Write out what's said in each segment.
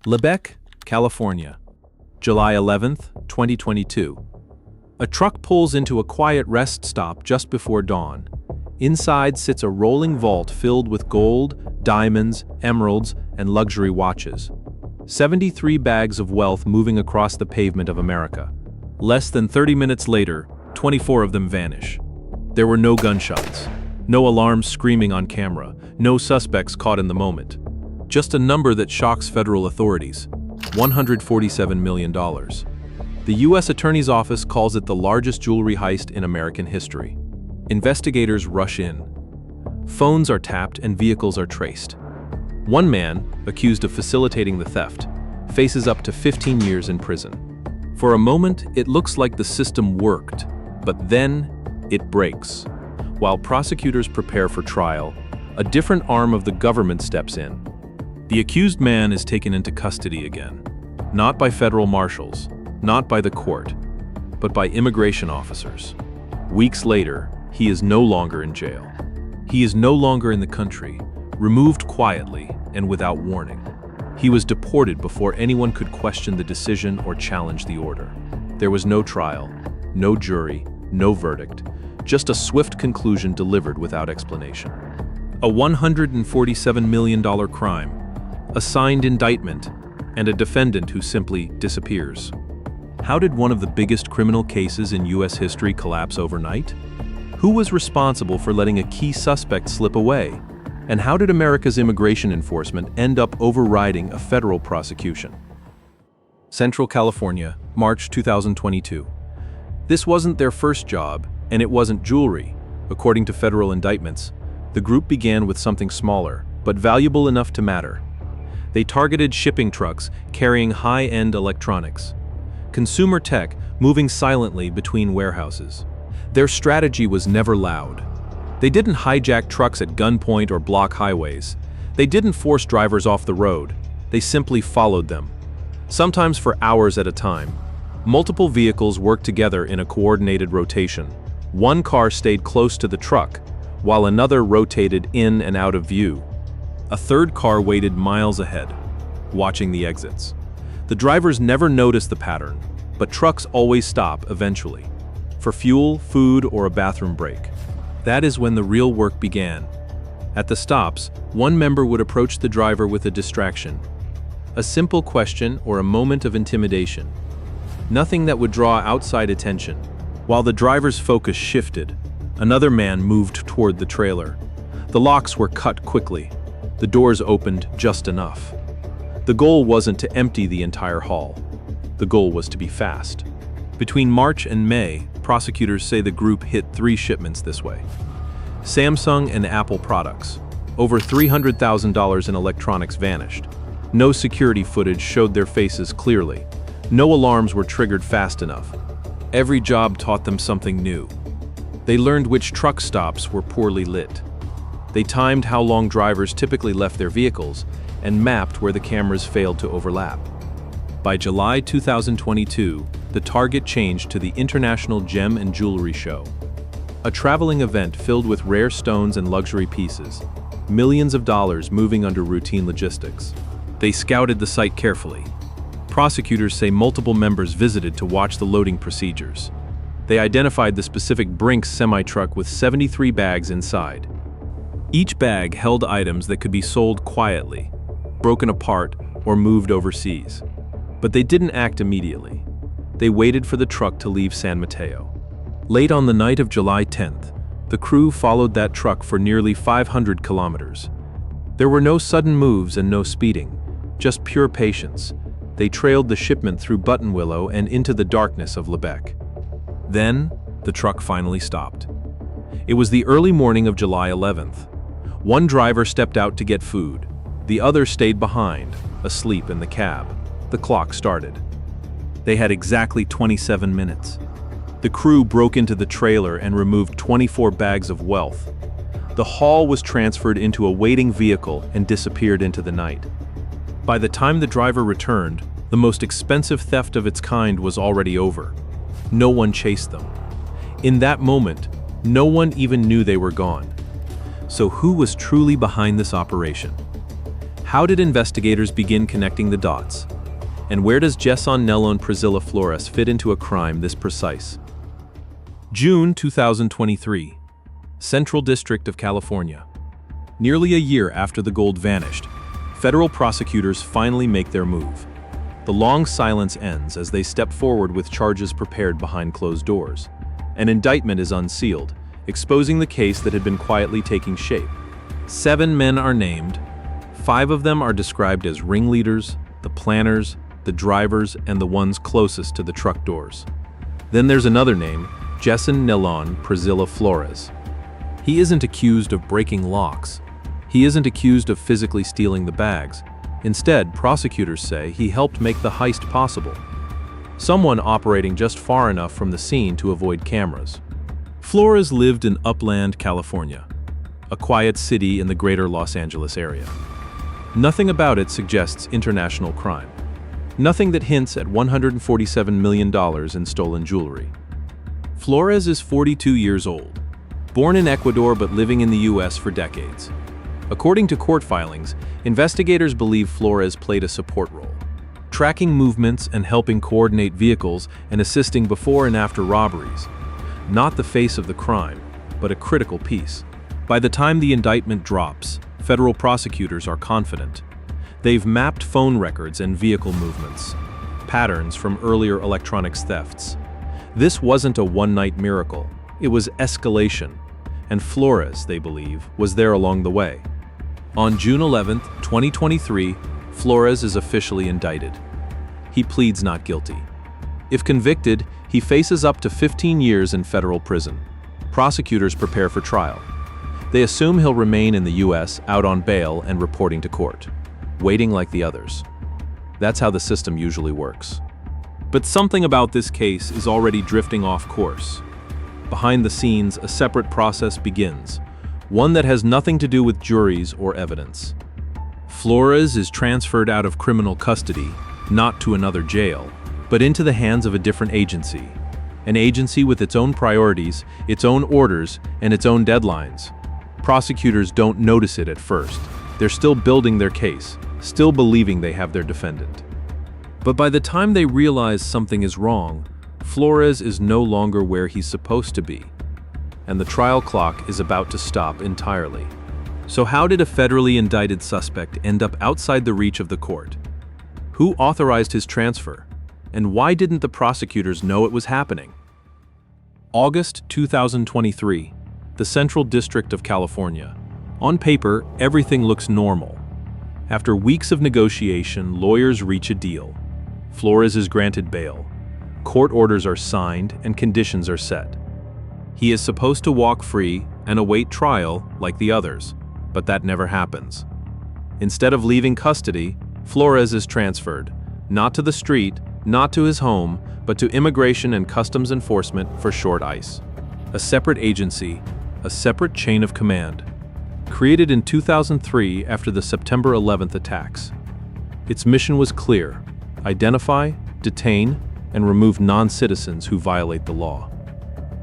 Lebec, California, July 11th, 2022. A truck pulls into a quiet rest stop just before dawn. Inside sits a rolling vault filled with gold, diamonds, emeralds, and luxury watches. 73 bags of wealth moving across the pavement of America. Less than 30 minutes later, 24 of them vanish. There were no gunshots, no alarms screaming on camera, no suspects caught in the moment. Just a number that shocks federal authorities: $147 million. The U.S. Attorney's Office calls it the largest jewelry heist in American history. Investigators rush in. Phones are tapped and vehicles are traced. One man, accused of facilitating the theft, faces up to 15 years in prison. For a moment, it looks like the system worked, but then it breaks. While prosecutors prepare for trial, a different arm of the government steps in. The accused man is taken into custody again, not by federal marshals, not by the court, but by immigration officers. Weeks later, he is no longer in jail. He is no longer in the country, removed quietly and without warning. He was deported before anyone could question the decision or challenge the order. There was no trial, no jury, no verdict, just a swift conclusion delivered without explanation. A $147 million crime, a signed indictment, and a defendant who simply disappears. How did one of the biggest criminal cases in U.S. history collapse overnight? Who was responsible for letting a key suspect slip away? And how did America's immigration enforcement end up overriding a federal prosecution? Central California, March 2022. This wasn't their first job, and it wasn't jewelry. According to federal indictments, the group began with something smaller, but valuable enough to matter. They targeted shipping trucks carrying high-end electronics. Consumer tech moving silently between warehouses. Their strategy was never loud. They didn't hijack trucks at gunpoint or block highways. They didn't force drivers off the road. They simply followed them, sometimes for hours at a time. Multiple vehicles worked together in a coordinated rotation. One car stayed close to the truck, while another rotated in and out of view. A third car waited miles ahead, watching the exits. The drivers never noticed the pattern, but trucks always stop eventually, for fuel, food, or a bathroom break. That is when the real work began. At the stops, one member would approach the driver with a distraction, a simple question or a moment of intimidation. Nothing that would draw outside attention. While the driver's focus shifted, another man moved toward the trailer. The locks were cut quickly. The doors opened just enough. The goal wasn't to empty the entire hall. The goal was to be fast. Between March and May, prosecutors say the group hit 3 shipments this way. Samsung and Apple products. Over $300,000 in electronics vanished. No security footage showed their faces clearly. No alarms were triggered fast enough. Every job taught them something new. They learned which truck stops were poorly lit. They timed how long drivers typically left their vehicles and mapped where the cameras failed to overlap. By July 2022, the target changed to the International Gem and Jewelry Show, a traveling event filled with rare stones and luxury pieces, millions of dollars moving under routine logistics. They scouted the site carefully. Prosecutors say multiple members visited to watch the loading procedures. They identified the specific Brinks semi-truck with 73 bags inside. Each bag held items that could be sold quietly, broken apart, or moved overseas. But they didn't act immediately. They waited for the truck to leave San Mateo. Late on the night of July 10th, the crew followed that truck for nearly 500 kilometers. There were no sudden moves and no speeding, just pure patience. They trailed the shipment through Buttonwillow and into the darkness of Lebec. Then, the truck finally stopped. It was the early morning of July 11th. One driver stepped out to get food. The other stayed behind, asleep in the cab. The clock started. They had exactly 27 minutes. The crew broke into the trailer and removed 24 bags of wealth. The haul was transferred into a waiting vehicle and disappeared into the night. By the time the driver returned, the most expensive theft of its kind was already over. No one chased them. In that moment, no one even knew they were gone. So who was truly behind this operation? How did investigators begin connecting the dots? And where does Jeson Nelon Presilla Flores fit into a crime this precise? June 2023, Central District of California. Nearly a year after the gold vanished, federal prosecutors finally make their move. The long silence ends as they step forward with charges prepared behind closed doors. An indictment is unsealed, exposing the case that had been quietly taking shape. 7 men are named. 5 of them are described as ringleaders, the planners, the drivers, and the ones closest to the truck doors. Then there's another name, Jeson Nelon Presilla Flores. He isn't accused of breaking locks. He isn't accused of physically stealing the bags. Instead, prosecutors say he helped make the heist possible. Someone operating just far enough from the scene to avoid cameras. Flores lived in Upland, California, a quiet city in the greater Los Angeles area. Nothing about it suggests international crime. Nothing that hints at $147 million in stolen jewelry. Flores is 42 years old, born in Ecuador but living in the US for decades. According to court filings, investigators believe Flores played a support role, tracking movements and helping coordinate vehicles and assisting before and after robberies. Not the face of the crime, but a critical piece. By the time the indictment drops, federal prosecutors are confident. They've mapped phone records and vehicle movements, patterns from earlier electronics thefts. This wasn't a one-night miracle, it was escalation, and Flores, they believe, was there along the way. On June 11, 2023, Flores is officially indicted. He pleads not guilty. If convicted, he faces up to 15 years in federal prison. Prosecutors prepare for trial. They assume he'll remain in the US, out on bail and reporting to court, waiting like the others. That's how the system usually works. But something about this case is already drifting off course. Behind the scenes, a separate process begins, one that has nothing to do with juries or evidence. Flores is transferred out of criminal custody, not to another jail, but into the hands of a different agency. An agency with its own priorities, its own orders, and its own deadlines. Prosecutors don't notice it at first. They're still building their case, still believing they have their defendant. But by the time they realize something is wrong, Flores is no longer where he's supposed to be, and the trial clock is about to stop entirely. So how did a federally indicted suspect end up outside the reach of the court? Who authorized his transfer? And why didn't the prosecutors know it was happening? August 2023, the Central District of California. On paper, everything looks normal. After weeks of negotiation, lawyers reach a deal. Flores is granted bail. Court orders are signed and conditions are set. He is supposed to walk free and await trial like the others, but that never happens. Instead of leaving custody, Flores is transferred, not to the street, not to his home, but to Immigration and Customs Enforcement, for short ICE. A separate agency, a separate chain of command, created in 2003 after the September 11th attacks. Its mission was clear: identify, detain, and remove non-citizens who violate the law.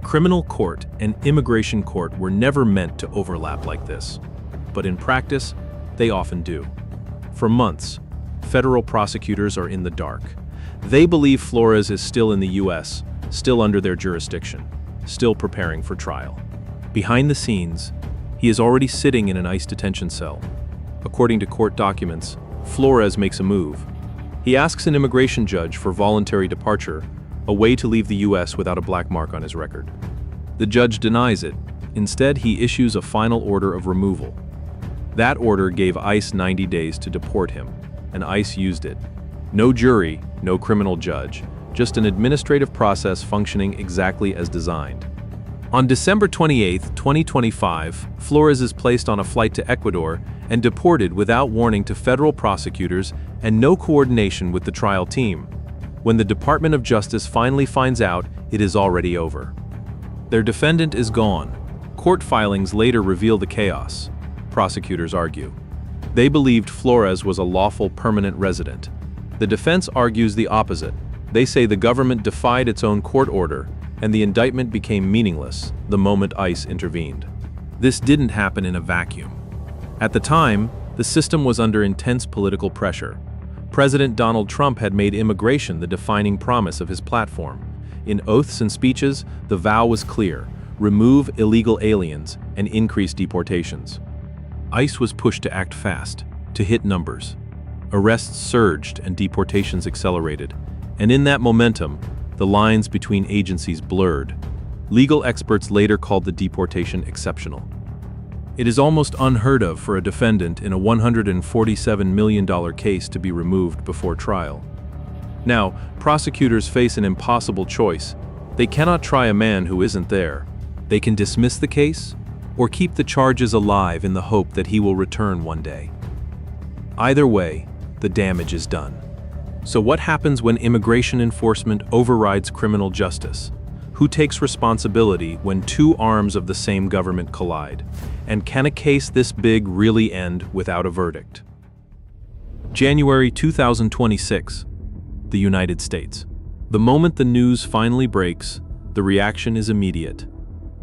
Criminal court and immigration court were never meant to overlap like this, but in practice, they often do. For months, federal prosecutors are in the dark. They believe Flores is still in the US, still under their jurisdiction, still preparing for trial. Behind the scenes, he is already sitting in an ICE detention cell. According to court documents, Flores makes a move. He asks an immigration judge for voluntary departure, a way to leave the US without a black mark on his record. The judge denies it. Instead, he issues a final order of removal. That order gave ICE 90 days to deport him, and ICE used it. No jury, no criminal judge, just an administrative process functioning exactly as designed. On December 28, 2025, Flores is placed on a flight to Ecuador and deported without warning to federal prosecutors and no coordination with the trial team. When the Department of Justice finally finds out, it is already over. Their defendant is gone. Court filings later reveal the chaos, prosecutors argue. They believed Flores was a lawful permanent resident. The defense argues the opposite. They say the government defied its own court order, and the indictment became meaningless the moment ICE intervened. This didn't happen in a vacuum. At the time, The system was under intense political pressure. President Donald Trump had made immigration the defining promise of his platform. In oaths and speeches, the vow was clear: remove illegal aliens and increase deportations. ICE was pushed to act fast, to hit numbers. Arrests surged and deportations accelerated, and in that momentum, the lines between agencies blurred. Legal experts later called the deportation exceptional. It is almost unheard of for a defendant in a $147 million case to be removed before trial. Now, prosecutors face an impossible choice. They cannot try a man who isn't there. They can dismiss the case or keep the charges alive in the hope that he will return one day. Either way, the damage is done. So what happens when immigration enforcement overrides criminal justice? Who takes responsibility when two arms of the same government collide? And can a case this big really end without a verdict? January 2026, the United States. The moment the news finally breaks, the reaction is immediate.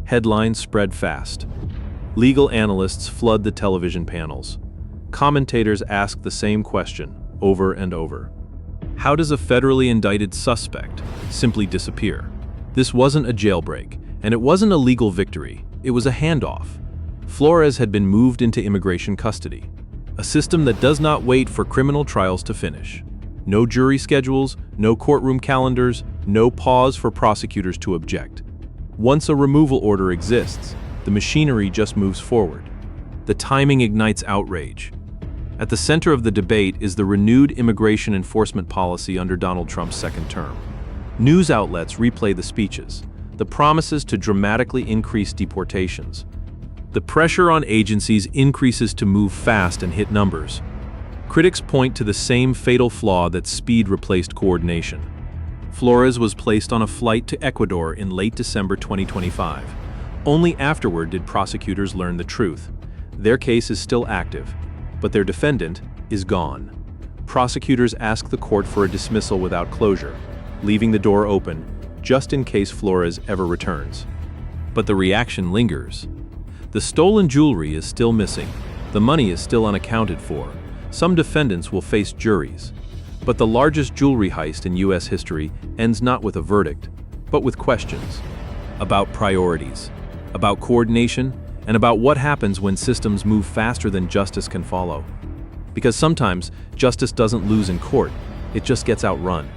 Headlines spread fast. Legal analysts flood the television panels. Commentators ask the same question over and over. How does a federally indicted suspect simply disappear? This wasn't a jailbreak, and it wasn't a legal victory. It was a handoff. Flores had been moved into immigration custody, a system that does not wait for criminal trials to finish. No jury schedules, no courtroom calendars, no pause for prosecutors to object. Once a removal order exists, the machinery just moves forward. The timing ignites outrage. At the center of the debate is the renewed immigration enforcement policy under Donald Trump's second term. News outlets replay the speeches, the promises to dramatically increase deportations. The pressure on agencies increases to move fast and hit numbers. Critics point to the same fatal flaw that speed replaced coordination. Flores was placed on a flight to Ecuador in late December 2025. Only afterward did prosecutors learn the truth. Their case is still active, but their defendant is gone. Prosecutors ask the court for a dismissal without closure, leaving the door open just in case Flores ever returns. But the reaction lingers. The stolen jewelry is still missing. The money is still unaccounted for. Some defendants will face juries. But the largest jewelry heist in U.S. history ends not with a verdict, but with questions about priorities, about coordination, and about what happens when systems move faster than justice can follow. Because sometimes justice doesn't lose in court, it just gets outrun.